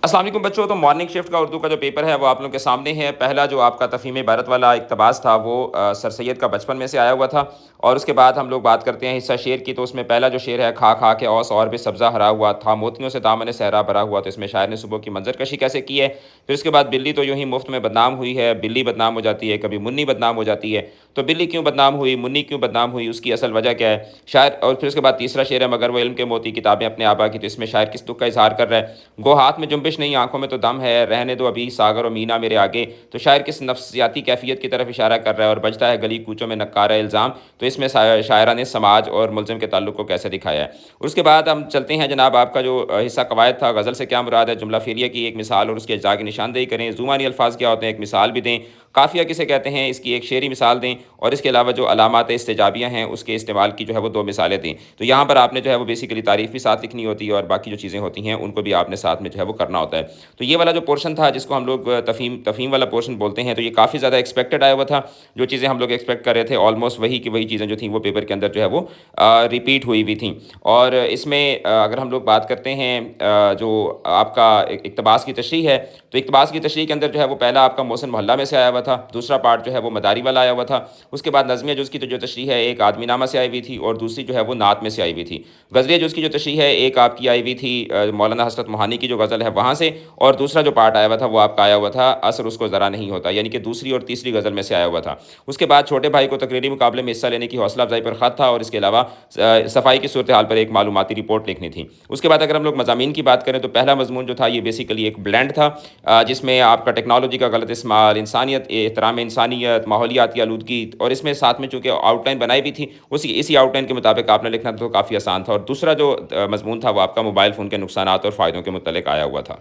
السلام علیکم بچوں، تو مارننگ شفٹ کا اردو کا جو پیپر ہے وہ آپ لوگوں کے سامنے ہے۔ پہلا جو آپ کا تفہیم عبارت والا اقتباس تھا وہ سر سید کا بچپن میں سے آیا ہوا تھا، اور اس کے بعد ہم لوگ بات کرتے ہیں حصہ شعر کی۔ تو اس میں پہلا جو شعر ہے، کھا کھا کے اوس اور بھی سبزہ ہرا ہوا تھا، موتیوں سے دامن صحرا بھرا ہوا۔ تو اس میں شاعر نے صبح کی منظر کشی کیسے کی ہے۔ پھر اس کے بعد بلی تو یوں ہی مفت میں بدنام ہوئی ہے، بلی بدنام ہو جاتی ہے، کبھی منی بدنام ہو جاتی ہے۔ تو بلی کیوں بدنام ہوئی، منی کیوں بدنام ہوئی، اس کی اصل وجہ کیا ہے شاعر۔ اور پھر اس کے بعد تیسرا شعر ہے، مگر وہ علم کے موتی کتابیں اپنے آبا کی۔ تو اس میں شاعر کس دکھ کا اظہار کر رہا ہے۔ گو ہاتھ میں جنبش نہیں، آنکھوں میں تو دم ہے، رہنے دو ابھی ساگر و مینا میرے آگے۔ تو شاعر کس نفسیاتی کیفیت کی طرف اشارہ کر رہا ہے، اور بجتا ہے گلی کوچوں میں نکارہ الزام۔ تو اس میں شاعرہ نے سماج اور ملزم کے تعلق کو کیسے دکھایا ہے۔ اور اس کے بعد ہم چلتے ہیں جناب، آپ کا جو حصہ قواعد تھا، غزل سے کیا مراد ہے، جملہ فعلیہ کی ایک مثال اور اس کے اجزاء کی نشاندہی کریں، زبانی الفاظ کیا ہوتے ہیں ایک مثال بھی دیں، قافیہ کسے کہتے ہیں اس کی ایک شعری مثال دیں، اور اس کے علاوہ جو علامات استجابیہ ہیں اس کے استعمال کی جو ہے وہ 2 مثالیں دیں۔ تو یہاں پر آپ نے جو ہے وہ بیسیکلی تعریف بھی ساتھ لکھنی ہوتی ہے، اور باقی جو چیزیں ہوتی ہیں ان کو بھی آپ نے ساتھ میں جو ہے وہ کرنا ہوتا ہے۔ تو یہ والا جو پورشن تھا جس کو ہم لوگ تفہیم والا پورشن بولتے ہیں، تو یہ کافی زیادہ ایکسپیکٹڈ آیا ہوا تھا۔ جو چیزیں ہم لوگ ایکسپیکٹ کر رہے تھے آلموسٹ وہی کی وہی چیزیں جو تھیں وہ پیپر کے اندر جو ہے وہ ریپیٹ ہوئی ہوئی تھیں۔ اور اس میں اگر ہم لوگ بات کرتے ہیں جو آپ کا اقتباس کی تشریح ہے، تو اقتباس کی تشریح کے اندر جو ہے وہ پہلا آپ کا محسن محلہ میں سے آیا ہوا تھا، دوسرا پارٹ جو ہے وہ مداری والا آیا ہوا تھا۔ اس کے بعد نظمیہ جز کی جو تشریح ہے ایک آدمی نامہ سے آئی ہوئی تھی، اور دوسری جو ہے وہ نعت میں سے آئی ہوئی تھی۔ غزلیہ جز کی جو تشریح ہے ایک آپ کی آئی ہوئی تھی مولانا حسرت موہانی کی جو غزل ہے وہاں سے، اور دوسرا جو پارٹ آیا ہوا تھا وہ آپ کا آیا ہوا تھا اثر اس کو ذرا نہیں ہوتا، یعنی کہ دوسری اور تیسری غزل میں سے آیا ہوا تھا۔ اس کے بعد چھوٹے بھائی کو تقریری مقابلے میں حصہ لینے کی حوصلہ افزائی پر خط تھا، اور اس کے علاوہ صفائی کی صورتحال پر ایک معلوماتی رپورٹ لکھنی تھی۔ اس کے بعد اگر ہم لوگ مضامین کی بات کریں تو پہلا مضمون جو تھا یہ بیسیکلی ایک بلینڈ تھا، جس میں آپ کا ٹیکنالوجی کا غلط استعمال، انسانیت، احترام انسانیت، ماحولیاتی آلودگی، اور اس میں ساتھ میں چونکہ آؤٹ لائن بنائی بھی تھی اسی آؤٹ لائن کے مطابق آپ نے لکھنا تھا، تو کافی آسان تھا۔ اور دوسرا جو مضمون تھا وہ آپ کا موبائل فون کے نقصانات اور فائدوں کے متعلق آیا ہوا تھا۔